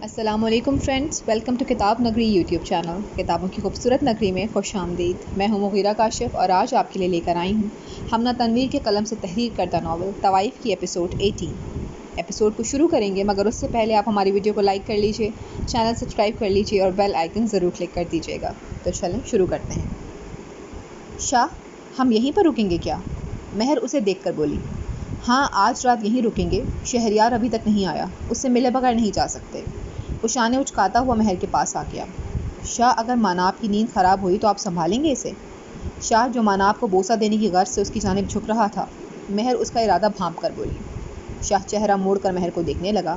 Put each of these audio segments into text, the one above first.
السلام علیکم friends, welcome to کتاب نگری یوٹیوب چینل۔ کتابوں کی خوبصورت نگری میں خوش آمدید۔ میں ہوں مغیرہ کاشف اور آج آپ کے لیے لے کر آئی ہوں ہمنا تنویر کے قلم سے تحریر کردہ ناول طوائف کی ایپیسوڈ 18۔ ایپیسوڈ کو شروع کریں گے مگر اس سے پہلے آپ ہماری ویڈیو کو لائک کر لیجئے، چینل سبسکرائب کر لیجئے اور بیل آئیکن ضرور کلک کر دیجئے گا۔ تو چلیں شروع کرتے ہیں۔ شاہ، ہم یہیں پر رکیں گے کیا؟ مہر اسے دیکھ کر بولی۔ ہاں، آج رات یہیں رکیں گے، شہریار ابھی تک نہیں آیا، اس سے ملے بغیر نہیں جا سکتے۔ وہ شانے اچکاتا ہوا مہر کے پاس آ گیا۔ شاہ، اگر ماناب کی نیند خراب ہوئی تو آپ سنبھالیں گے اسے؟ شاہ، جو ماناب کو بوسہ دینے کی غرض سے اس کی جانب جھک رہا تھا، مہر اس کا ارادہ بھانپ کر بولی۔ شاہ چہرہ موڑ کر مہر کو دیکھنے لگا۔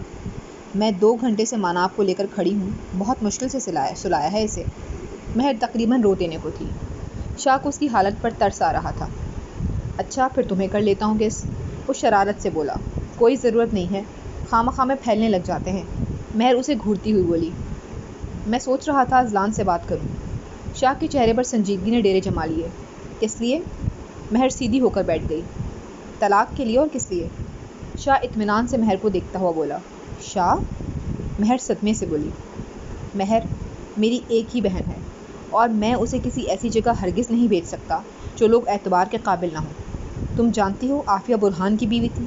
میں 2 گھنٹے سے ماناب کو لے کر کھڑی ہوں، بہت مشکل سے سلایا ہے اسے۔ مہر تقریباً رو دینے کو تھی۔ شاہ کو اس کی حالت پر ترس آ رہا تھا۔ اچھا، پھر تمہیں کر لیتا ہوں کس؟ وہ شرارت سے بولا۔ کوئی ضرورت نہیں ہے، خواہ میں پھیلنے لگ جاتے ہیں۔ مہر اسے گھورتی ہوئی بولی۔ میں سوچ رہا تھا اذلان سے بات کروں۔ شاہ کے چہرے پر سنجیدگی نے ڈیرے جما لیے۔ کس لیے؟ مہر سیدھی ہو کر بیٹھ گئی۔ طلاق کے لیے اور کس لیے؟ شاہ اطمینان سے مہر کو دیکھتا ہوا بولا۔ شاہ؟ مہر صدمے سے بولی۔ مہر میری ایک ہی بہن ہے اور میں اسے کسی ایسی جگہ ہرگز نہیں بھیج سکتا جو لوگ اعتبار کے قابل نہ ہوں۔ تم جانتی ہو عافیہ برہان کی بیوی تھی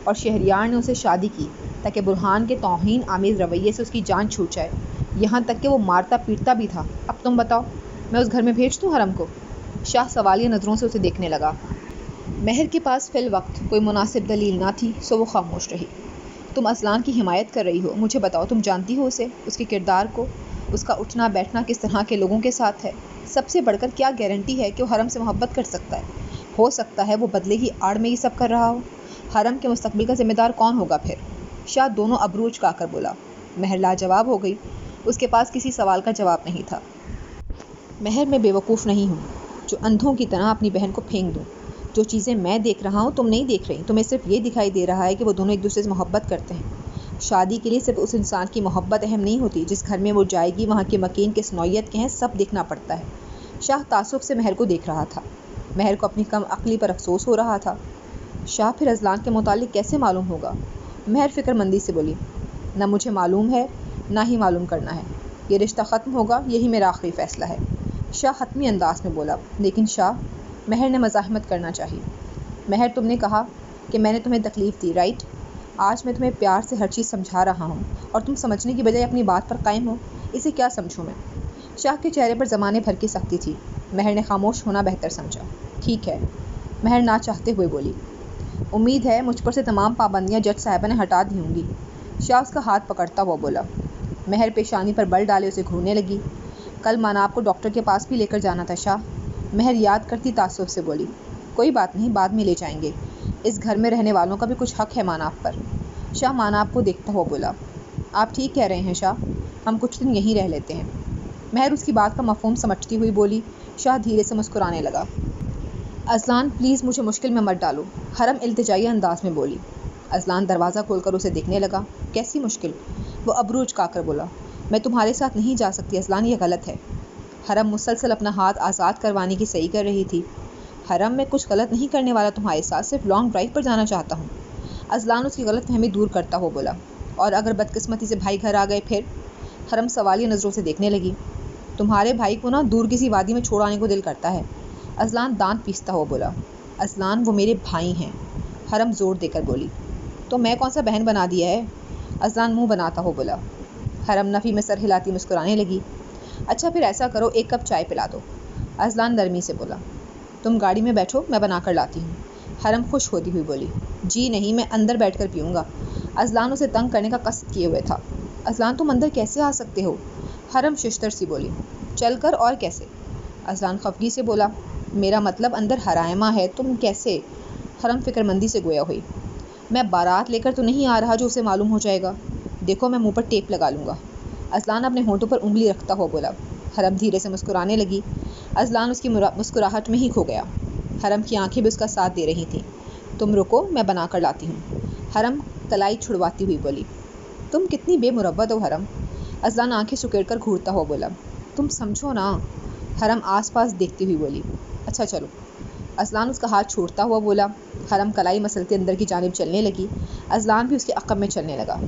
اور شہریار نے اسے شادی کی تاکہ برہان کے توہین آمیز رویے سے اس کی جان چھوٹ جائے، یہاں تک کہ وہ مارتا پیٹتا بھی تھا۔ اب تم بتاؤ، میں اس گھر میں بھیج دوں حرم کو؟ شاہ سوالیہ نظروں سے اسے دیکھنے لگا۔ مہر کے پاس فی الوقت کوئی مناسب دلیل نہ تھی، سو وہ خاموش رہی۔ تم اذلان کی حمایت کر رہی ہو، مجھے بتاؤ تم جانتی ہو اسے، اس کے کردار کو، اس کا اٹھنا بیٹھنا کس طرح کے لوگوں کے ساتھ ہے؟ سب سے بڑھ کر کیا گارنٹی ہے کہ وہ حرم سے محبت کر سکتا ہے؟ ہو سکتا ہے وہ بدلے کی آڑ میں یہ سب کر رہا ہو۔ حرم کے مستقبل کا ذمہ دار کون ہوگا پھر؟ شاہ دونوں ابرو اچکا کر بولا۔ مہر لاجواب ہو گئی، اس کے پاس کسی سوال کا جواب نہیں تھا۔ مہر، میں بیوقوف نہیں ہوں جو اندھوں کی طرح اپنی بہن کو پھینک دوں۔ جو چیزیں میں دیکھ رہا ہوں تم نہیں دیکھ رہی، تمہیں صرف یہ دکھائی دے رہا ہے کہ وہ دونوں ایک دوسرے سے محبت کرتے ہیں۔ شادی کے لیے صرف اس انسان کی محبت اہم نہیں ہوتی، جس گھر میں وہ جائے گی وہاں کے مکین کس نوعیت کے ہیں سب دیکھنا پڑتا ہے۔ شاہ تعصب سے مہر کو دیکھ رہا تھا۔ مہر کو اپنی کم عقلی پر افسوس ہو رہا تھا۔ شاہ، پھر اذلان کے متعلق کیسے معلوم ہوگا؟ مہر فکر مندی سے بولی۔ نہ مجھے معلوم ہے نہ ہی معلوم کرنا ہے، یہ رشتہ ختم ہوگا، یہی میرا آخری فیصلہ ہے۔ شاہ حتمی انداز میں بولا۔ لیکن شاہ، مہر نے مزاحمت کرنا چاہی۔ مہر، تم نے کہا کہ میں نے تمہیں تکلیف دی، رائٹ؟ آج میں تمہیں پیار سے ہر چیز سمجھا رہا ہوں اور تم سمجھنے کی بجائے اپنی بات پر قائم ہو، اسے کیا سمجھوں میں؟ شاہ کے چہرے پر زمانے بھر کی سختی تھی۔ مہر نے خاموش ہونا بہتر سمجھا۔ ٹھیک ہے، مہر نہ چاہتے ہوئے بولی۔ امید ہے مجھ پر سے تمام پابندیاں جج صاحبہ نے ہٹا دی ہوں گی۔ شاہ اس کا ہاتھ پکڑتا ہوا بولا۔ مہر پیشانی پر بل ڈالے اسے گھورنے لگی۔ کل ماناب کو ڈاکٹر کے پاس بھی لے کر جانا تھا شاہ۔ مہر یاد کرتی تعصب سے بولی۔ کوئی بات نہیں، بعد میں لے جائیں گے، اس گھر میں رہنے والوں کا بھی کچھ حق ہے ماناب پر۔ شاہ ماناب کو دیکھتا ہوا بولا۔ آپ ٹھیک کہہ رہے ہیں شاہ، ہم کچھ دن یہیں رہ لیتے ہیں۔ مہر اس کی بات کا مفہوم سمجھتی ہوئی بولی۔ شاہ دھیرے سے مسکرانے لگا۔ اذلان، پلیز مجھے مشکل میں مت ڈالو، حرم التجائی انداز میں بولی۔ اذلان دروازہ کھول کر اسے دیکھنے لگا۔ کیسی مشکل؟ وہ ابرو اچکا کر بولا۔ میں تمہارے ساتھ نہیں جا سکتی اذلان، یہ غلط ہے۔ حرم مسلسل اپنا ہاتھ آزاد کروانے کی صحیح کر رہی تھی۔ حرم میں کچھ غلط نہیں کرنے والا تمہارے ساتھ، صرف لانگ ڈرائیو پر جانا چاہتا ہوں۔ اذلان اس کی غلط فہمی دور کرتا ہوا بولا۔ اور اگر بدقسمتی سے بھائی گھر آ گئے پھر؟ حرم سوالیہ نظروں سے دیکھنے لگی۔ تمہارے بھائی کو دور کسی وادی میں چھوڑ آنے کو دل کرتا ہے۔ اذلان دانت پیستا ہوا بولا۔ اذلان، وہ میرے بھائی ہیں، حرم زور دے کر بولی۔ تو میں کون سا بہن بنا دیا ہے؟ اذلان منہ بناتا ہو بولا۔ حرم نفی میں سر ہلاتی مسکرانے لگی۔ اچھا پھر ایسا کرو، 1 کپ چائے پلا دو۔ اذلان نرمی سے بولا۔ تم گاڑی میں بیٹھو، میں بنا کر لاتی ہوں۔ حرم خوش ہوتی ہوئی بولی۔ جی نہیں، میں اندر بیٹھ کر پیوں گا۔ اذلان اسے تنگ کرنے کا قصد کیے ہوئے تھا۔ اذلان، تم اندر کیسے آ سکتے ہو؟ حرم ششتر سی بولی۔ چل کر، اور کیسے؟ اذلان خفگی سے بولا۔ میرا مطلب اندر حرائمہ ہے، تم کیسے؟ حرم فکر مندی سے گویا ہوئی۔ میں بارات لے کر تو نہیں آ رہا جو اسے معلوم ہو جائے گا۔ دیکھو میں منہ پر ٹیپ لگا لوں گا۔ اذلان اپنے ہونٹوں پر انگلی رکھتا ہوا بولا۔ حرم دھیرے سے مسکرانے لگی۔ اذلان اس کی مسکراہٹ میں ہی کھو گیا۔ حرم کی آنکھیں بھی اس کا ساتھ دے رہی تھیں۔ تم رکو، میں بنا کر لاتی ہوں۔ حرم کلائی چھڑواتی ہوئی بولی۔ تم کتنی بے مروت ہو حرم۔ اذلان آنکھیں سکیڑ کر گھورتا ہوا بولا۔ تم سمجھو نا۔ حرم آس پاس دیکھتی ہوئی بولی۔ اچھا چلو۔ اذلان اس کا ہاتھ چھوڑتا ہوا بولا۔ حرم کلائی مسلتے اندر کی جانب چلنے لگی۔ اذلان بھی اس کے عقب میں چلنے لگا۔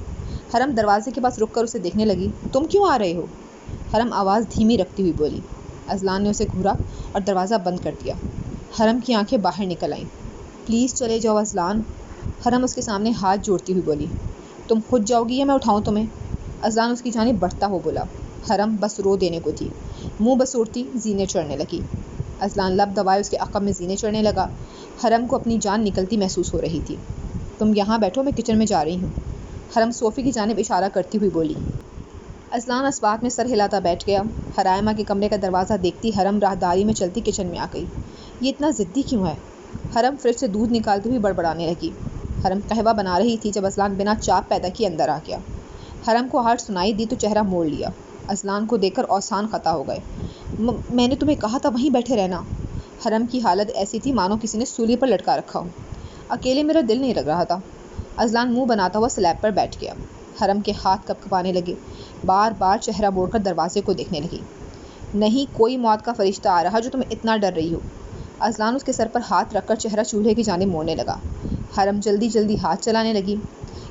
حرم دروازے کے پاس رک کر اسے دیکھنے لگی۔ تم کیوں آ رہے ہو؟ حرم آواز دھیمی رکھتی ہوئی بولی۔ اذلان نے اسے گھورا اور دروازہ بند کر دیا۔ حرم کی آنکھیں باہر نکل آئیں۔ پلیز چلے جاؤ اذلان، حرم اس کے سامنے ہاتھ جوڑتی ہوئی بولی۔ تم خود جاؤ گی یا میں اٹھاؤں تمہیں؟ اذلان اس کی جانب بڑھتا ہوا بولا۔ حرم بس رو دینے کو تھی، منہ بسوڑتی زینے چڑھنے لگی۔ اذلان لب دبائے اس کے عقب میں زینے چڑھنے لگا۔ حرم کو اپنی جان نکلتی محسوس ہو رہی تھی۔ تم یہاں بیٹھو، میں کچن میں جا رہی ہوں، حرم صوفے کی جانب اشارہ کرتی ہوئی بولی۔ اذلان اسبات میں سر ہلاتا بیٹھ گیا۔ حرائمہ کے کمرے کا دروازہ دیکھتی حرم راہداری میں چلتی کچن میں آ گئی۔ یہ اتنا ضدی کیوں ہے؟ حرم فریج سے دودھ نکالتی ہوئی بڑبڑانے لگی۔ حرم قہوہ بنا رہی تھی جب اذلان بنا چاپ پیدا کیے اندر آ گیا۔ حرم کو آہٹ سنائی دی تو چہرہ موڑ لیا۔ اذلان کو دیکھ کر اوسان خطا ہو گئے۔ میں نے تمہیں کہا تھا وہیں بیٹھے رہنا۔ حرم کی حالت ایسی تھی مانو کسی نے سولی پر لٹکا رکھا ہو۔ اکیلے میرا دل نہیں لگ رہا تھا۔ اذلان منہ بناتا ہوا سلیب پر بیٹھ گیا۔ حرم کے ہاتھ کپکپانے لگے، بار بار چہرہ موڑ کر دروازے کو دیکھنے لگی۔ نہیں کوئی موت کا فرشتہ آ رہا جو تم اتنا ڈر رہی ہو۔ اذلان اس کے سر پر ہاتھ رکھ کر چہرہ چولہے کی جانب موڑنے لگا۔ حرم جلدی جلدی ہاتھ چلانے لگی۔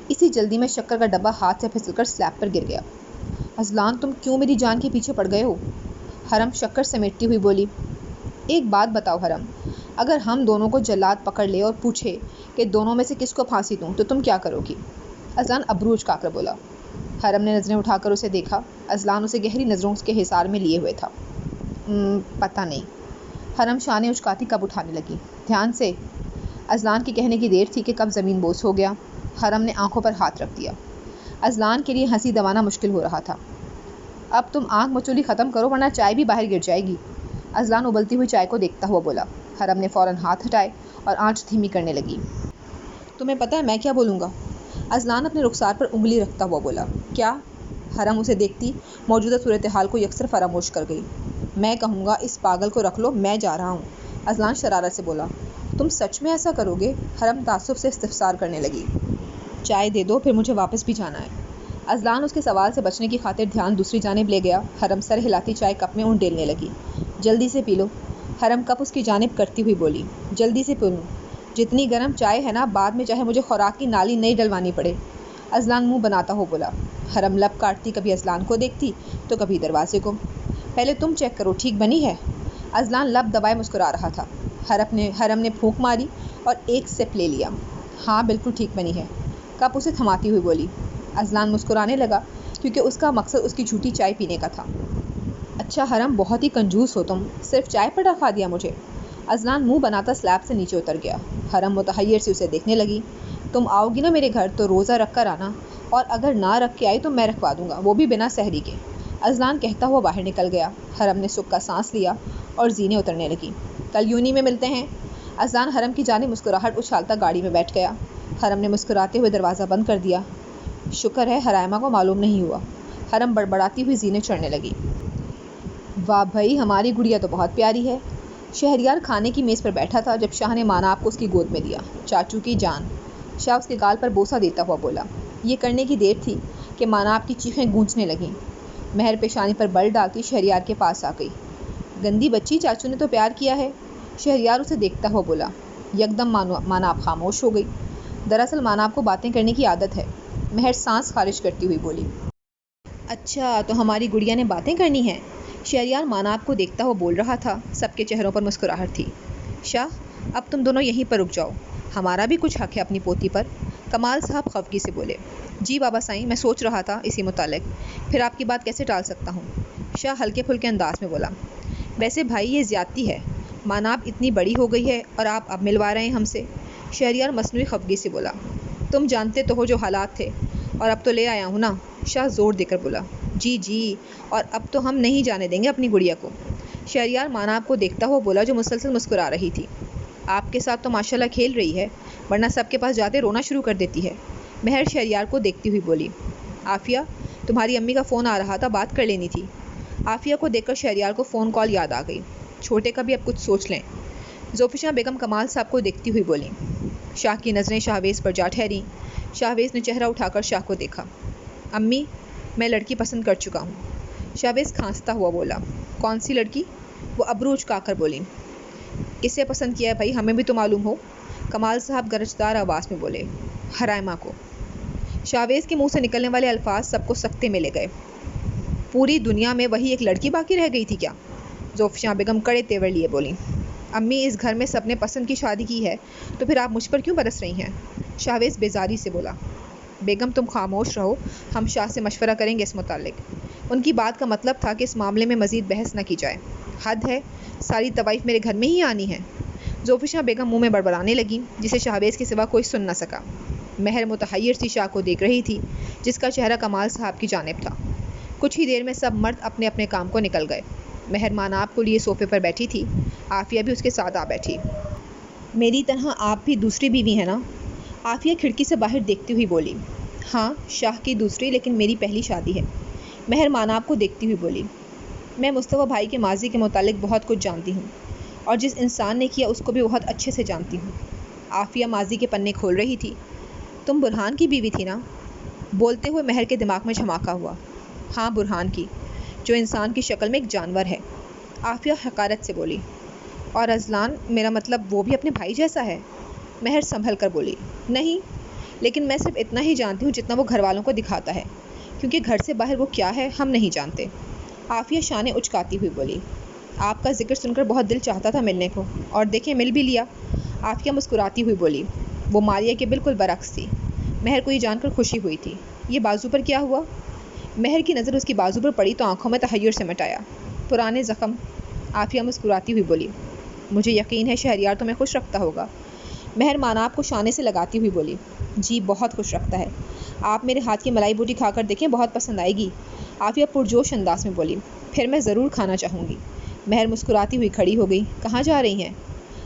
اسی جلدی میں شکر کا ڈبہ ہاتھ سے پھسل کر سلیب پر گر گیا۔ اذلان تم کیوں میری جان کے پیچھے پڑ گئے ہو؟ حرم شکر سمیٹتی ہوئی بولی۔ ایک بات بتاؤ حرم، اگر ہم دونوں کو جلاد پکڑ لے اور پوچھے کہ دونوں میں سے کس کو پھانسی دوں تو تم کیا کرو گی؟ اذلان ابرو اچکا کر بولا۔ حرم نے نظریں اٹھا کر اسے دیکھا۔ اذلان اسے گہری نظروں کے حصار میں لیے ہوئے تھا۔ پتہ نہیں۔ حرم شانے اچکاتی کب اٹھانے لگی۔ دھیان سے۔ اذلان کے کہنے کی دیر تھی کہ کب زمین بوس ہو گیا۔ حرم نے آنکھوں پر ہاتھ رکھ دیا۔ اذلان کے لیے ہنسی دبانا مشکل ہو رہا تھا۔ اب تم آنکھ مچولی ختم کرو ورنہ چائے بھی باہر گر جائے گی، اذلان ابلتی ہوئی چائے کو دیکھتا ہوا بولا۔ حرم نے فوراً ہاتھ ہٹائے اور آنچ دھیمی کرنے لگی۔ تمہیں پتہ ہے میں کیا بولوں گا؟ اذلان اپنے رخسار پر انگلی رکھتا ہوا بولا۔ کیا؟ حرم اسے دیکھتی موجودہ صورتحال کو یکسر فراموش کر گئی۔ میں کہوں گا اس پاگل کو رکھ لو، میں جا رہا ہوں، اذلان شرارت سے بولا۔ تم سچ میں ایسا کرو گے؟ حرم تعصب سے استفسار کرنے لگی۔ چائے دے دو، پھر مجھے واپس بھی جانا ہے۔ اذلان اس کے سوال سے بچنے کی خاطر دھیان دوسری جانب لے گیا۔ حرم سر ہلاتی چائے کپ میں اونٹ ڈیلنے لگی۔ جلدی سے پی لو، حرم کپ اس کی جانب کرتی ہوئی بولی۔ جلدی سے پی لوں، جتنی گرم چائے ہے نا، بعد میں چاہے مجھے خوراک کی نالی نہیں ڈلوانی پڑے، اذلان منہ بناتا ہو بولا۔ حرم لب کاٹتی کبھی اذلان کو دیکھتی تو کبھی دروازے کو۔ پہلے تم چیک کرو ٹھیک بنی ہے؟ اذلان لب دبائے مسکرا رہا تھا۔ حرم نے پھونک ماری اور ایک سپ لے لیا۔ ہاں بالکل ٹھیک بنی ہے، کپ اسے تھماتی ہوئی بولی۔ اذلان مسکرانے لگا کیونکہ اس کا مقصد اس کی جھوٹی چائے پینے کا تھا۔ اچھا حرم بہت ہی کنجوس ہو تم، صرف چائے پر رکھا دیا مجھے۔ اذلان منہ بناتا سلیب سے نیچے اتر گیا۔ حرم متحیر سے اسے دیکھنے لگی۔ تم آؤ گی نا میرے گھر تو روزہ رکھ کر آنا، اور اگر نہ رکھ کے آئی تو میں رکھوا دوں گا، وہ بھی بنا سحری کے، اذلان کہتا ہوا باہر نکل گیا۔ حرم نے سکھ کا سانس لیا اور زینے اترنے لگی۔ کل یونی میں ملتے ہیں۔ اذلان حرم کی جانب مسکراہٹ اچھالتا گاڑی میں بیٹھ گیا۔ حرم نے مسکراتے ہوئے دروازہ بند کر دیا۔ شکر ہے حرائمہ کو معلوم نہیں ہوا، حرم بڑبڑاتی ہوئی زینے چڑھنے لگی۔ واہ بھائی ہماری گڑیا تو بہت پیاری ہے۔ شہریار کھانے کی میز پر بیٹھا تھا جب شاہ نے ماناب کو اس کی گود میں دیا۔ چاچو کی جان، شاہ اس کے گال پر بوسہ دیتا ہوا بولا۔ یہ کرنے کی دیر تھی کہ ماناب کی چیخیں گونجنے لگیں۔ مہر پیشانی پر بل ڈالتی شہریار کے پاس آ گئی۔ گندی بچی، چاچو نے تو پیار کیا ہے، شہریار اسے دیکھتا ہوا بولا۔ یکدم ماناب خاموش ہو گئی۔ دراصل ماناب کو باتیں کرنے کی عادت ہے، مہر سانس خارج کرتی ہوئی بولی۔ اچھا تو ہماری گڑیا نے باتیں کرنی ہیں؟ شہریار ماناب کو دیکھتا ہوا بول رہا تھا۔ سب کے چہروں پر مسکراہٹ تھی۔ شاہ اب تم دونوں یہیں پر رک جاؤ، ہمارا بھی کچھ حق ہے اپنی پوتی پر، کمال صاحب خفگی سے بولے۔ جی بابا سائیں، میں سوچ رہا تھا اسی متعلق، پھر آپ کی بات کیسے ٹال سکتا ہوں، شاہ ہلکے پھلکے انداز میں بولا۔ ویسے بھائی یہ زیادتی ہے، ماناب اتنی بڑی ہو گئی ہے اور آپ اب ملوا رہے ہیں ہم سے، شہریار مصنوعی خفگی سے بولا۔ تم جانتے تو ہو جو حالات تھے، اور اب تو لے آیا ہوں نا، شاہ زور دے کر بولا۔ جی جی، اور اب تو ہم نہیں جانے دیں گے اپنی گڑیا کو، شہریار ماناب کو دیکھتا ہوا بولا جو مسلسل مسکرا رہی تھی۔ آپ کے ساتھ تو ماشاءاللہ کھیل رہی ہے، ورنہ سب کے پاس جاتے رونا شروع کر دیتی ہے، مہر شہریار کو دیکھتی ہوئی بولی۔ عافیہ، تمہاری امی کا فون آ رہا تھا، بات کر لینی تھی۔ عافیہ کو دیکھ کر شہریار کو فون کال یاد آ گئی۔ چھوٹے کا بھی اب کچھ سوچ لیں، ذوالفشاں بیگم کمال صاحب کو دیکھتی ہوئی بولی۔ شاہ کی نظریں شاہویز پر جا ٹھہریں۔ شاہویز نے چہرہ اٹھا کر شاہ کو دیکھا۔ امی، میں لڑکی پسند کر چکا ہوں، شاہویز کھانستا ہوا بولا۔ کون سی لڑکی؟ وہ ابرو اچکا کر بولی۔ کسے پسند کیا ہے بھائی، ہمیں بھی تو معلوم ہو، کمال صاحب گرجدار آواز میں بولے۔ حرائمہ کو۔ شاہویز کے منہ سے نکلنے والے الفاظ سب کو سکتے میں لے گئے۔ پوری دنیا میں وہی ایک لڑکی باقی رہ گئی تھی کیا؟ زوفشاں بیگم کڑے تیور لیے بولی۔ امی، اس گھر میں سب نے پسند کی شادی کی ہے تو پھر آپ مجھ پر کیوں برس رہی ہیں؟ شاہویز بیزاری سے بولا۔ بیگم تم خاموش رہو، ہم شاہ سے مشورہ کریں گے اس متعلق۔ ان کی بات کا مطلب تھا کہ اس معاملے میں مزید بحث نہ کی جائے۔ حد ہے، ساری طوائف میرے گھر میں ہی آنی ہے۔ زوفشاں بیگم منہ میں بڑبڑانے لگی جسے شاہویز کے سوا کوئی سن نہ سکا۔ مہر متحیر سی شاہ کو دیکھ رہی تھی جس کا چہرہ کمال صاحب کی جانب تھا۔ کچھ ہی دیر میں سب مرد اپنے اپنے کام کو نکل گئے۔ مہر ماناب کو لیے صوفے پر بیٹھی تھی، عافیہ بھی اس کے ساتھ آ بیٹھی۔ میری طرح آپ بھی دوسری بیوی ہیں نا؟ عافیہ کھڑکی سے باہر دیکھتی ہوئی بولی۔ ہاں، شاہ کی دوسری، لیکن میری پہلی شادی ہے۔ مہر ماناب کو دیکھتی ہوئی بولی۔ میں مصطفیٰ بھائی کے ماضی کے متعلق بہت کچھ جانتی ہوں اور جس انسان نے کیا اس کو بھی بہت اچھے سے جانتی ہوں۔ عافیہ ماضی کے پنے کھول رہی تھی۔ تم برہان کی بیوی تھی نا؟ بولتے ہوئے مہر کے دماغ میں جھماکا ہوا۔ ہاں، برہان کی، جو انسان کی شکل میں ایک جانور ہے۔ عافیہ حقارت سے بولی۔ اور ازلان، میرا مطلب وہ بھی اپنے بھائی جیسا ہے؟ مہر سنبھل کر بولی۔ نہیں، لیکن میں صرف اتنا ہی جانتی ہوں جتنا وہ گھر والوں کو دکھاتا ہے، کیونکہ گھر سے باہر وہ کیا ہے ہم نہیں جانتے۔ عافیہ شانے اچکاتی ہوئی بولی۔ آپ کا ذکر سن کر بہت دل چاہتا تھا ملنے کو، اور دیکھیں مل بھی لیا۔ عافیہ مسکراتی ہوئی بولی۔ وہ ماریہ کے بالکل برعکس تھی۔ مہر کو یہ جان کر خوشی ہوئی تھی۔ یہ بازو پر کیا ہوا؟ مہر کی نظر اس کی بازو پر پڑی تو آنکھوں میں تحیر سمٹ آیا۔ پرانے زخم، عافیہ مسکراتی ہوئی بولی۔ مجھے یقین ہے شہریار تمہیں خوش رکھتا ہوگا۔ مہر ماناب کو شانے سے لگاتی ہوئی بولی۔ جی، بہت خوش رکھتا ہے۔ آپ میرے ہاتھ کی ملائی بوٹی کھا کر دیکھیں، بہت پسند آئے گی۔ عافیہ پرجوش انداز میں بولی۔ پھر میں ضرور کھانا چاہوں گی۔ مہر مسکراتی ہوئی کھڑی ہو گئی۔ کہاں جا رہی ہیں؟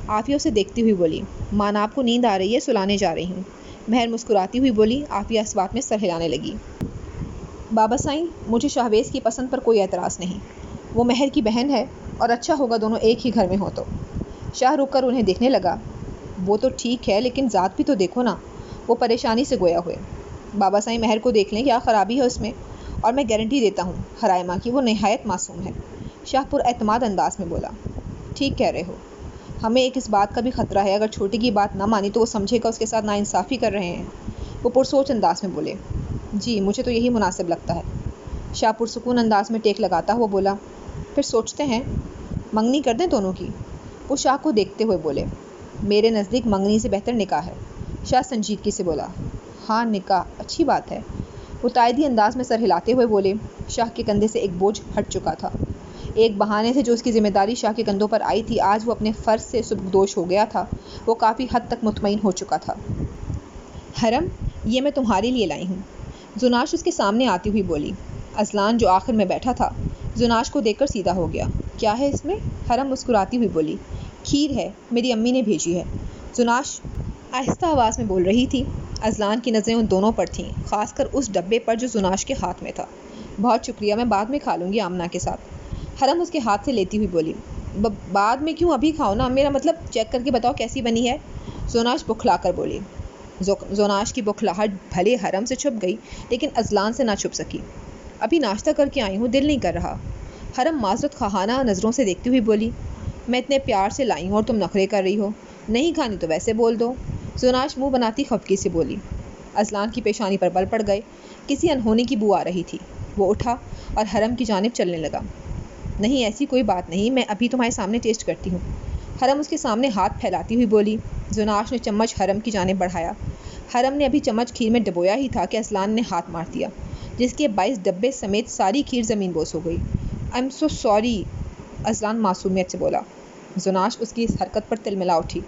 عافیہ اسے دیکھتی ہوئی بولی۔ ماناب کو نیند آ رہی ہے، سلانے جا رہی ہوں۔ مہر مسکراتی ہوئی بولی۔ عافیہ اس بات میں سر ہلانے لگی۔ بابا سائیں، مجھے شاہویز کی پسند پر کوئی اعتراض نہیں۔ وہ مہر کی بہن ہے اور اچھا ہوگا دونوں ایک ہی گھر میں ہوں تو۔ شاہ رک کر انہیں دیکھنے لگا۔ وہ تو ٹھیک ہے، لیکن ذات بھی تو دیکھو نا۔ وہ پریشانی سے گویا ہوئے۔ بابا سائیں مہر کو دیکھ لیں، کیا خرابی ہے اس میں؟ اور میں گارنٹی دیتا ہوں حرائمہ کی، وہ نہایت معصوم ہے۔ شاہ پر اعتماد انداز میں بولا۔ ٹھیک کہہ رہے ہو، ہمیں ایک اس بات کا بھی خطرہ ہے، اگر چھوٹی کی بات نہ مانی تو وہ سمجھے گا اس کے ساتھ ناانصافی کر رہے ہیں۔ وہ پرسوچ انداز میں بولے۔ جی، مجھے تو یہی مناسب لگتا ہے۔ شاہ پرسکون انداز میں ٹیک لگاتا ہوا بولا۔ پھر سوچتے ہیں، منگنی کر دیں دونوں کی؟ وہ شاہ کو دیکھتے ہوئے بولے۔ میرے نزدیک منگنی سے بہتر نکاح ہے۔ شاہ سنجیدگی سے بولا۔ ہاں، نکاح اچھی بات ہے۔ وہ تائیدی انداز میں سر ہلاتے ہوئے بولے۔ شاہ کے کندھے سے ایک بوجھ ہٹ چکا تھا۔ ایک بہانے سے جو اس کی ذمہ داری شاہ کے کندھوں پر آئی تھی، آج وہ اپنے فرض سے سبکدوش ہو گیا تھا۔ وہ کافی حد تک مطمئن ہو چکا تھا۔ حرم، یہ میں تمہارے لیے لائی ہوں۔ زناش اس کے سامنے آتی ہوئی بولی۔ ازلان جو آخر میں بیٹھا تھا، زناش کو دیکھ کر سیدھا ہو گیا۔ کیا ہے اس میں؟ حرم مسکراتی ہوئی بولی۔ کھیر ہے، میری امی نے بھیجی ہے۔ زناش آہستہ آواز میں بول رہی تھی۔ ازلان کی نظریں ان دونوں پر تھیں، خاص کر اس ڈبے پر جو زناش کے ہاتھ میں تھا۔ بہت شکریہ، میں بعد میں کھا لوں گی آمنہ کے ساتھ۔ حرم اس کے ہاتھ سے لیتی ہوئی بولی۔ بعد میں کیوں، ابھی کھاؤ نا، میرا مطلب چیک کر کے بتاؤ کیسی بنی ہے۔ زناش بکھلا کر بولی۔ زناش کی بکھلاہٹ بھلے حرم سے چھپ گئی لیکن ازلان سے نہ چھپ سکی۔ ابھی ناشتہ کر کے آئی ہوں، دل نہیں کر رہا۔ حرم معذرت خواہانہ نظروں سے دیکھتی ہوئی بولی۔ میں اتنے پیار سے لائی ہوں اور تم نخرے کر رہی ہو۔ نہیں کھانی تو ویسے بول دو۔ زناش منہ بناتی خفگی سے بولی۔ ازلان کی پیشانی پر بل پڑ گئے۔ کسی انہونی کی بو آ رہی تھی۔ وہ اٹھا اور حرم کی جانب چلنے لگا۔ نہیں، ایسی کوئی بات نہیں، میں ابھی تمہارے سامنے ٹیسٹ کرتی ہوں۔ حرم اس کے سامنے ہاتھ پھیلاتی ہوئی بولی۔ زناش نے چمچ حرم کی جانب بڑھایا۔ حرم نے ابھی چمچ کھیر میں ڈبویا ہی تھا کہ ازلان نے ہاتھ مار دیا، جس کے باعث ڈبے سمیت ساری کھیر زمین بوس ہو گئی۔ آئی ایم سو سوری، ازلان معصومیت سے بولا۔ زناش اس کی اس حرکت پر تلملا اٹھی۔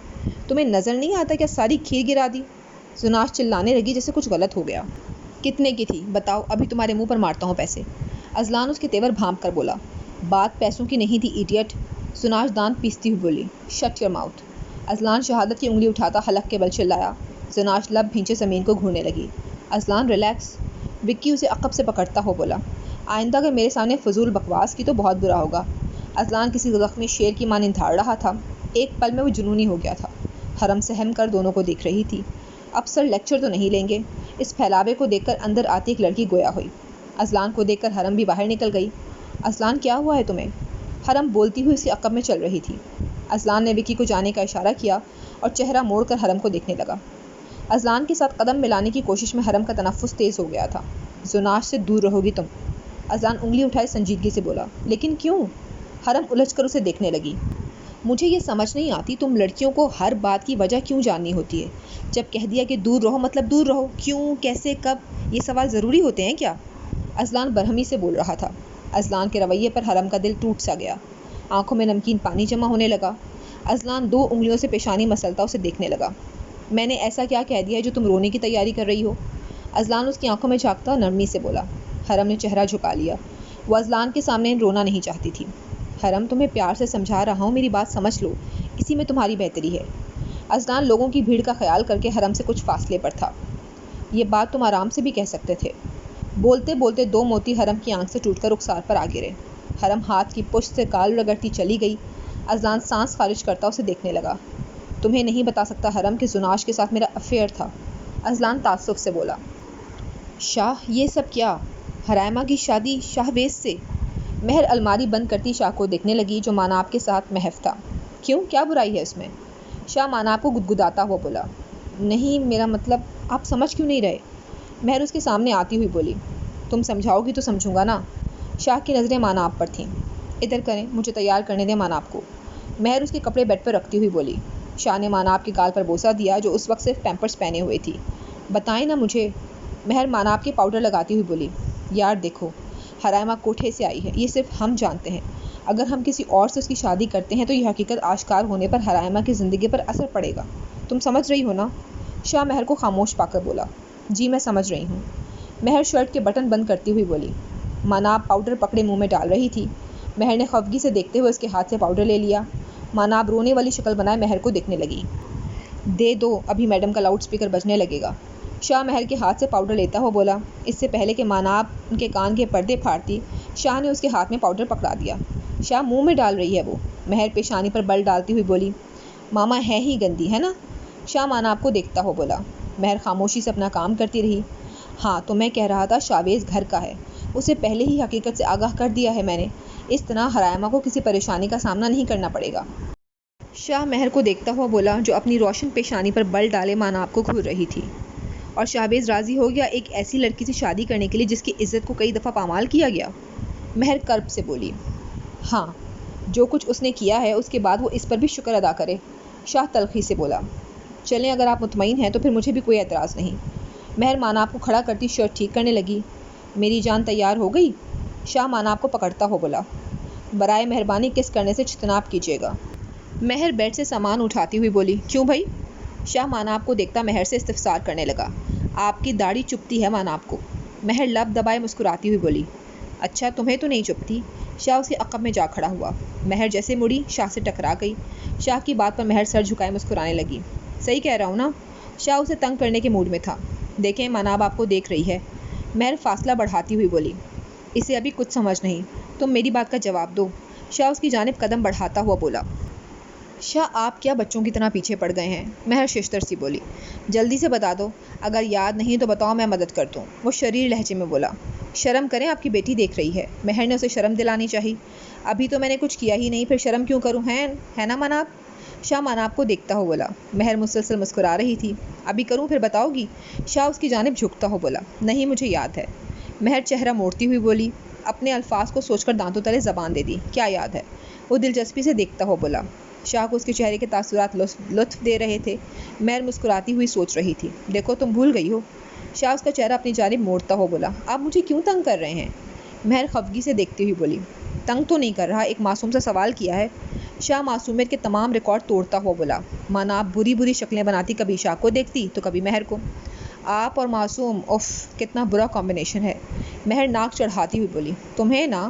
تمہیں نظر نہیں آتا کیا ساری کھیر گرا دی؟ زناش چلانے لگی جیسے کچھ غلط ہو گیا۔ کتنے کی تھی بتاؤ، ابھی تمہارے منہ پر مارتا ہوں پیسے۔ ازلان اس کے تیور بھانپ کر بولا۔ بات پیسوں کی نہیں تھی ایڈیٹ۔ زناش دانت پیستی ہوئی بولی۔ Shirt your mouth. ازلان شہادت کی انگلی اٹھاتا حلق کے بل چلایا۔ زناش لب بھینچے زمین کو گھورنے لگی۔ ازلان ریلیکس۔ وکی اسے عقب سے پکڑتا ہو بولا۔ آئندہ اگر میرے سامنے فضول بکواس کی تو بہت برا ہوگا۔ ازلان کسی زخمی شیر کی مانند دھاڑ رہا تھا۔ ایک پل میں وہ جنونی ہو گیا تھا۔ حرم سہم کر دونوں کو دیکھ رہی تھی۔ اب سر لیکچر تو نہیں لیں گے؟ اس پھیلاوے کو دیکھ کر اندر آتی ایک لڑکی گویا ہوئی۔ ازلان کو دیکھ کر حرم بھی باہر نکل گئی۔ ازلان، کیا ہوا ہے تمہیں؟ حرم بولتی ہوئی اس کے عقب میں چل رہی تھی۔ ازلان نے وکی کو جانے کا اشارہ کیا اور چہرہ موڑ کر حرم کو دیکھنے لگا۔ اذلان کے ساتھ قدم ملانے کی کوشش میں حرم کا تنفس تیز ہو گیا تھا۔ زناش سے دور رہو گی تم، اذلان انگلی اٹھائے سنجیدگی سے بولا۔ لیکن کیوں؟ حرم الجھ کر اسے دیکھنے لگی۔ مجھے یہ سمجھ نہیں آتی تم لڑکیوں کو ہر بات کی وجہ کیوں جاننی ہوتی ہے؟ جب کہہ دیا کہ دور رہو مطلب دور رہو، کیوں، کیسے، کب، یہ سوال ضروری ہوتے ہیں کیا؟ اذلان برہمی سے بول رہا تھا۔ اذلان کے رویے پر حرم کا دل ٹوٹ سا گیا، آنکھوں میں نمکین پانی جمع ہونے لگا۔ اذلان 2 انگلیوں سے پیشانی مسلتا اسے دیکھنے لگا۔ میں نے ایسا کیا کہہ دیا ہے جو تم رونے کی تیاری کر رہی ہو؟ اذلان اس کی آنکھوں میں جھانکتا نرمی سے بولا۔ حرم نے چہرہ جھکا لیا، وہ اذلان کے سامنے رونا نہیں چاہتی تھی۔ حرم تمہیں پیار سے سمجھا رہا ہوں، میری بات سمجھ لو، اسی میں تمہاری بہتری ہے۔ اذلان لوگوں کی بھیڑ کا خیال کر کے حرم سے کچھ فاصلے پر تھا۔ یہ بات تم آرام سے بھی کہہ سکتے تھے۔ بولتے بولتے 2 موتی حرم کی آنکھ سے ٹوٹ کر رخسار پر آ گرے۔ حرم ہاتھ کی پشت سے گال رگڑتی چلی گئی۔ اذلان سانس خارج کرتا اسے دیکھنے لگا۔ تمہیں نہیں بتا سکتا حرم کہ زناش کے ساتھ میرا افیئر تھا، اذلان تعصب سے بولا۔ شاہ یہ سب کیا؟ حرائمہ کی شادی شاہویز سے؟ مہر الماری بند کرتی شاہ کو دیکھنے لگی جو ماناب کے ساتھ محو تھا۔ کیوں، کیا برائی ہے اس میں؟ شاہ ماناب کو گدگداتا ہوا بولا۔ نہیں، میرا مطلب آپ سمجھ کیوں نہیں رہے؟ مہر اس کے سامنے آتی ہوئی بولی۔ تم سمجھاؤ گی تو سمجھوں گا نا۔ شاہ کی نظریں ماناب پر تھیں۔ ادھر کریں، مجھے تیار کرنے دیں ماناب کو۔ مہر اس کے کپڑے بیڈ پر رکھتی ہوئی بولی۔ شاہ نے ماناب کے گال پر بوسہ دیا جو اس وقت صرف پیمپرز پہنے ہوئے تھی۔ بتائیں نا مجھے، مہر ماناب کے پاؤڈر لگاتی ہوئی بولی۔ یار دیکھو، حرائمہ کوٹھے سے آئی ہے، یہ صرف ہم جانتے ہیں۔ اگر ہم کسی اور سے اس کی شادی کرتے ہیں تو یہ حقیقت آشکار ہونے پر حرائمہ کی زندگی پر اثر پڑے گا، تم سمجھ رہی ہو نا؟ شاہ مہر کو خاموش پا کر بولا۔ جی میں سمجھ رہی ہوں۔ مہر شرٹ کے بٹن بند کرتی ہوئی بولی۔ ماناب پاؤڈر پکڑے منہ میں ڈال رہی تھی۔ مہر نے خفگی سے دیکھتے ہوئے اس کے ہاتھ سے پاؤڈر لے لیا۔ ماناب رونے والی شکل بنائے مہر کو دیکھنے لگی۔ دے دو، ابھی میڈم کا لاؤڈ اسپیکر بجنے لگے گا۔ شاہ مہر کے ہاتھ سے پاؤڈر لیتا ہوا بولا۔ اس سے پہلے کہ ماناب ان کے کان کے پردے پھاڑتی، شاہ نے اس کے ہاتھ میں پاؤڈر پکڑا دیا۔ شاہ منہ میں ڈال رہی ہے وہ، مہر پیشانی پر بل ڈالتی ہوئی بولی۔ ماما ہے ہی گندی ہے نا؟ شاہ ماناب کو دیکھتا ہوا بولا۔ مہر خاموشی سے اپنا کام کرتی رہی۔ ہاں تو میں کہہ رہا تھا شاویز گھر کا ہے، اسے پہلے ہی حقیقت سے آگاہ کر دیا ہے میں نے، اس طرح حرائمہ کو کسی پریشانی کا سامنا نہیں کرنا پڑے گا۔ شاہ مہر کو دیکھتا ہوا بولا جو اپنی روشن پیشانی پر بل ڈالے ماناب کو گھور رہی تھی۔ اور شاہویز راضی ہو گیا ایک ایسی لڑکی سے شادی کرنے کے لیے جس کی عزت کو کئی دفعہ پامال کیا گیا؟ مہر کرب سے بولی۔ ہاں، جو کچھ اس نے کیا ہے اس کے بعد وہ اس پر بھی شکر ادا کرے، شاہ تلخی سے بولا۔ چلیں اگر آپ مطمئن ہیں تو پھر مجھے بھی کوئی اعتراض نہیں۔ مہر ماناب کو کھڑا کرتی شرٹ ٹھیک کرنے لگی۔ میری جان تیار ہو گئی؟ شاہ ماناب کو پکڑتا ہو بولا۔ برائے مہربانی کس کرنے سے اجتناب کیجیے گا۔ مہر بیڈ سے سامان اٹھاتی ہوئی بولی۔ کیوں بھائی؟ شاہ ماناب کو دیکھتا مہر سے استفسار کرنے لگا۔ آپ کی داڑھی چبھتی ہے ماناب کو۔ مہر لب دبائے مسکراتی ہوئی بولی۔ اچھا تمہیں تو نہیں چبھتی؟ شاہ اس کے عقب میں جا کھڑا ہوا۔ مہر جیسے مڑی شاہ سے ٹکرا گئی۔ شاہ کی بات پر مہر سر جھکائے مسکرانے لگی۔ صحیح کہہ رہا ہوں نا؟ شاہ اسے تنگ کرنے کے موڈ میں تھا۔ دیکھیں ماناب آپ کو دیکھ رہی ہے۔ مہر فاصلہ بڑھاتی ہوئی بولی۔ اسے ابھی کچھ سمجھ نہیں، تم میری بات کا جواب دو۔ شاہ اس کی جانب قدم بڑھاتا ہوا بولا۔ شاہ آپ کیا بچوں کی طرح پیچھے پڑ گئے ہیں؟ مہر ششتر سی بولی۔ جلدی سے بتا دو، اگر یاد نہیں تو بتاؤ میں مدد کر دوں، وہ شریر لہجے میں بولا۔ شرم کریں، آپ کی بیٹی دیکھ رہی ہے۔ مہر نے اسے شرم دلانی چاہی۔ ابھی تو میں نے کچھ کیا ہی نہیں، پھر شرم کیوں کروں، ہے نا ماناب؟ شاہ ماناب کو دیکھتا ہو بولا۔ مہر مسلسل مسکرا رہی تھی۔ ابھی کروں پھر بتاؤ گی؟ شاہ اس کی جانب جھکتا ہو بولا۔ نہیں مجھے یاد ہے۔ مہر چہرہ موڑتی ہوئی بولی۔ اپنے الفاظ کو سوچ کر دانتوں تلے زبان دے دی۔ کیا یاد ہے؟ وہ دلچسپی سے دیکھتا ہو بولا۔ شاہ کو اس کے چہرے کے تاثرات لطف دے رہے تھے۔ مہر مسکراتی ہوئی سوچ رہی تھی۔ دیکھو تم بھول گئی ہو۔ شاہ اس کا چہرہ اپنی جانب موڑتا ہو بولا۔ آپ مجھے کیوں تنگ کر رہے ہیں؟ مہر خفگی سے دیکھتی ہوئی بولی۔ تنگ تو نہیں کر رہا، ایک معصوم سا سوال کیا ہے۔ شاہ معصومیت کے تمام ریکارڈ توڑتا ہوا بولا۔ ماناب بری بری شکلیں بناتی کبھی شاہ کو دیکھتی تو کبھی مہر کو۔ آپ اور معصوم، اف کتنا برا کمبینیشن ہے۔ مہر ناک چڑھاتی ہوئی بولی۔ تمہیں نا؟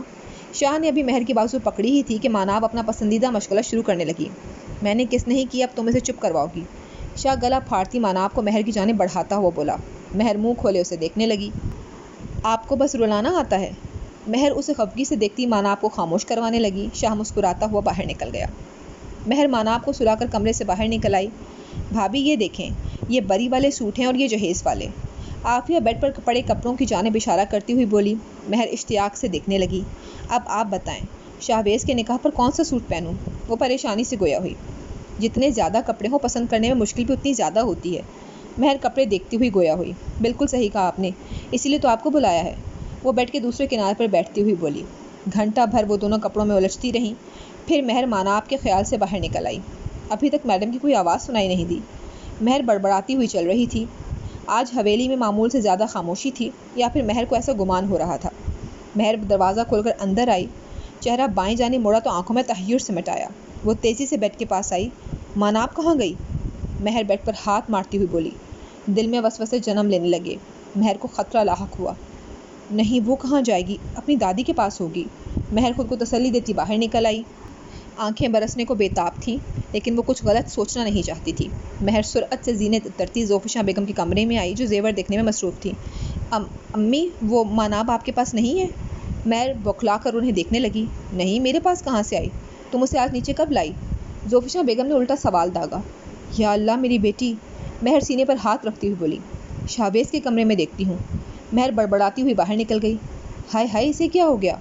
شاہ نے ابھی مہر کی بازو پکڑی ہی تھی کہ ماناب اپنا پسندیدہ مشغلہ شروع کرنے لگی۔ میں نے کس نہیں کی، اب تم اسے چپ کرواؤ گی؟ شاہ گلا پھاڑتی ماناب کو مہر کی جانب بڑھاتا ہوا بولا۔ مہر منہ کھولے اسے دیکھنے لگی۔ آپ کو بس رلانا آتا ہے؟ مہر اسے خفگی سے دیکھتی ماناب کو خاموش کروانے لگی۔ شاہ مسکراتا ہوا باہر نکل گیا۔ مہر ماناب کو سلا کر کمرے سے باہر نکل آئی۔ بھابھی یہ دیکھیں، یہ بری والے سوٹ ہیں اور یہ جہیز والے۔ عافیہ بیڈ پر پڑے کپڑوں کی جانب اشارہ کرتی ہوئی بولی۔ مہر اشتیاق سے دیکھنے لگی۔ اب آپ بتائیں، شاہویز کے نکاح پر کون سا سوٹ پہنوں؟ وہ پریشانی سے گویا ہوئی۔ جتنے زیادہ کپڑے ہوں پسند کرنے میں مشکل بھی اتنی زیادہ ہوتی ہے۔ مہر کپڑے دیکھتی ہوئی گویا ہوئی۔ بالکل صحیح کہا آپ نے، اسی لیے تو آپ کو بلایا ہے، وہ بیڈ کے دوسرے کنارے پر بیٹھتی ہوئی بولی۔ گھنٹہ بھر وہ دونوں کپڑوں میں الجھتی رہیں، پھر مہر ماناب کے خیال سے باہر نکل آئی۔ ابھی تک میڈم کی کوئی آواز سنائی نہیں دی۔ مہر بڑبڑاتی ہوئی چل رہی تھی۔ آج حویلی میں معمول سے زیادہ خاموشی تھی، یا پھر مہر کو ایسا گمان ہو رہا تھا۔ مہر دروازہ کھول کر اندر آئی، چہرہ بائیں جانب موڑا تو آنکھوں میں تحیر سمٹ آیا۔ وہ تیزی سے بیڈ کے پاس آئی۔ ماناب کہاں گئی؟ مہر بیڈ پر ہاتھ مارتی ہوئی بولی۔ دل میں وسوسے جنم لینے لگے۔ مہر کو خطرہ لاحق ہوا۔ نہیں، وہ کہاں جائے گی؟ اپنی دادی کے پاس ہوگی۔ مہر خود کو تسلی دیتی باہر نکل آئی۔ آنکھیں برسنے کو بے تاب تھیں، لیکن وہ کچھ غلط سوچنا نہیں چاہتی تھی۔ مہر سرعت سے زینے اترتی زوفشاں بیگم کے کمرے میں آئی، جو زیور دیکھنے میں مصروف تھی۔ امی، وہ ماناب آپ کے پاس نہیں ہے؟ مہر بوکھلا کر انہیں دیکھنے لگی۔ نہیں، میرے پاس کہاں سے آئی؟ تم اسے آج نیچے کب لائی؟ زوفشاں بیگم نے الٹا سوال داغا۔ یا اللہ، میری بیٹی! مہر سینے پر ہاتھ رکھتی ہوئی بولی۔ شہباز کے کمرے میں دیکھتی ہوں۔ مہر بڑبڑاتی ہوئی باہر نکل گئی۔ ہائے ہائے، اسے کیا ہو گیا؟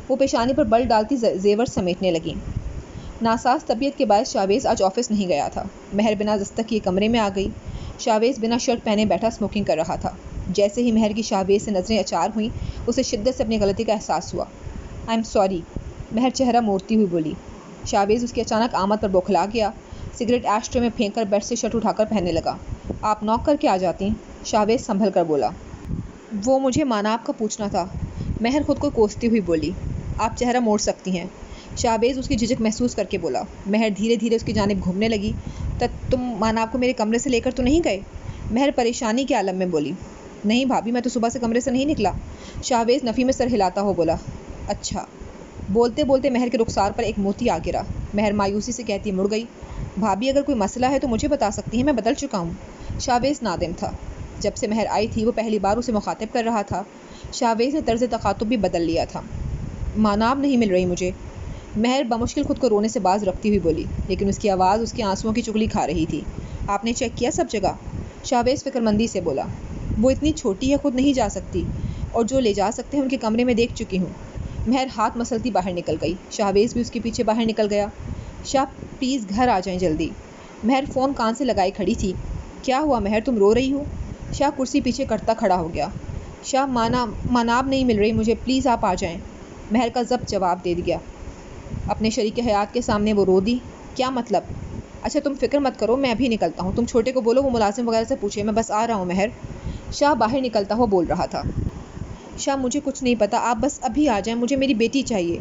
وہ پیشانی پر بل ڈالتی زیور سمیٹنے لگی۔ ناساز طبیعت کے باعث شہباز آج آفس نہیں گیا تھا۔ مہر بنا دستک کیے کمرے میں آ گئی۔ شہباز بنا شرٹ پہنے بیٹھا اسموکنگ کر رہا تھا۔ جیسے ہی مہر کی شہباز سے نظریں اچار ہوئیں، اسے شدت سے اپنی غلطی کا احساس ہوا۔ آئی ایم سوری، مہر چہرہ موڑتی ہوئی بولی۔ شہباز اس کی اچانک آمد پر بوکھلا گیا، سگریٹ ایش ٹرے میں پھینک کر بیڈ سے شرٹ اٹھا کر پہننے لگا۔ آپ نوک کر کے آ جاتی؟ شہباز سنبھل کر بولا۔ وہ مجھے ماناب کا پوچھنا تھا، مہر خود کو کوستی ہوئی بولی۔ آپ چہرہ موڑ سکتی ہیں، شہباز اس کی جھجک محسوس کر کے بولا۔ مہر دھیرے دھیرے اس کی جانب گھومنے لگی۔ تم ماناب کو میرے کمرے سے لے کر تو نہیں گئے؟ مہر پریشانی کے عالم میں بولی۔ نہیں بھابھی، میں تو صبح سے کمرے سے نہیں نکلا۔ شہباز نفی میں سر ہلاتا ہوا بولا۔ اچھا۔ بولتے بولتے مہر کے رخسار پر ایک موتی آ گرا۔ مہر مایوسی سے کہتی مڑ گئی۔ بھابھی، اگر کوئی مسئلہ ہے تو مجھے بتا سکتی ہیں، میں بدل چکا ہوں۔ شہباز نادم تھا۔ جب سے مہر آئی تھی وہ پہلی بار اسے مخاطب کر رہا تھا۔ شہباز نے طرز تخاطب بھی بدل لیا تھا۔ ماناب نہیں مل رہی مجھے، مہر بمشکل خود کو رونے سے باز رکھتی ہوئی بولی، لیکن اس کی آواز اس کے آنسوؤں کی چغلی کھا رہی تھی۔ آپ نے چیک کیا سب جگہ؟ شہباز فکر مندی سے بولا۔ وہ اتنی چھوٹی ہے، خود نہیں جا سکتی، اور جو لے جا سکتے ہیں ان کے کمرے میں دیکھ چکی ہوں۔ مہر ہاتھ مسلتی باہر نکل گئی۔ شہباز بھی اس کے پیچھے باہر نکل گیا۔ شاہ پلیز گھر آ جائیں جلدی۔ مہر فون کان سے لگائی کھڑی تھی۔ کیا ہوا مہر، تم رو رہی ہو؟ شاہ کرسی پیچھے کرتا کھڑا ہو گیا۔ شاہ، ماناب نہیں مل رہی مجھے، پلیز آپ آ جائیں۔ مہر کا ضبط جواب دے دیا۔ اپنے شریک حیات کے سامنے وہ رو دی۔ کیا مطلب؟ اچھا تم فکر مت کرو، میں ابھی نکلتا ہوں، تم چھوٹے کو بولو وہ ملازم وغیرہ سے پوچھے، میں بس آ رہا ہوں مہر۔ شاہ باہر نکلتا ہوا بول رہا تھا۔ شاہ مجھے کچھ نہیں پتا، آپ بس ابھی آ جائیں، مجھے میری بیٹی چاہیے۔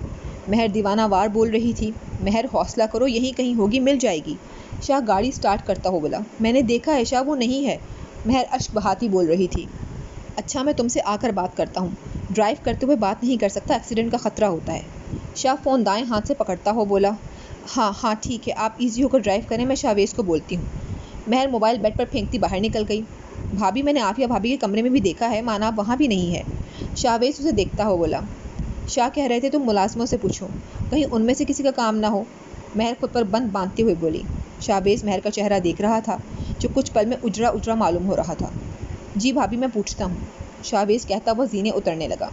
مہر دیوانہ وار بول رہی تھی۔ مہر حوصلہ کرو، یہیں کہیں ہوگی، مل جائے گی۔ شاہ گاڑی سٹارٹ کرتا ہوا بولا۔ میں نے دیکھا ہے شاہ، وہ نہیں ہے۔ مہر اشک بہاتی بول رہی تھی۔ اچھا میں تم سے آ کر بات کرتا ہوں، ڈرائیو کرتے ہوئے بات نہیں کر سکتا، ایکسیڈنٹ کا خطرہ ہوتا ہے۔ شاہ فون دائیں ہاتھ سے پکڑتا ہوا بولا۔ ہاں ٹھیک ہے، آپ ایزی ہو کر ڈرائیو کریں، میں شہباز کو بولتی ہوں۔ مہر موبائل بیڈ پر پھینکتی باہر نکل گئی۔ بھابھی، میں نے عافیہ بھابھی کے کمرے میں بھی دیکھا ہے، ماناب وہاں بھی نہیں ہے۔ شہباز اسے دیکھتا ہوا بولا۔ شاہ کہہ رہے تھے تم ملازموں سے پوچھو، کہیں ان میں سے کسی کا کام نہ ہو۔ مہر خود پر بند باندھتے ہوئے بولی۔ شہباز مہر کا چہرہ دیکھ رہا تھا، جو کچھ پل میں اجرا اجرا معلوم ہو رہا تھا۔ جی بھابھی، میں پوچھتا ہوں، شہباز کہتا ہوا زینے اترنے لگا۔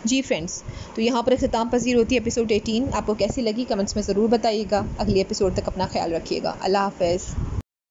جی فرینڈز، تو یہاں پر اختتام پذیر ہوتی ہے ایپیسوڈ 18۔ آپ کو کیسی لگی کمنٹس میں ضرور بتائیے گا۔ اگلی ایپیسوڈ تک اپنا خیال رکھیے گا۔ اللہ حافظ۔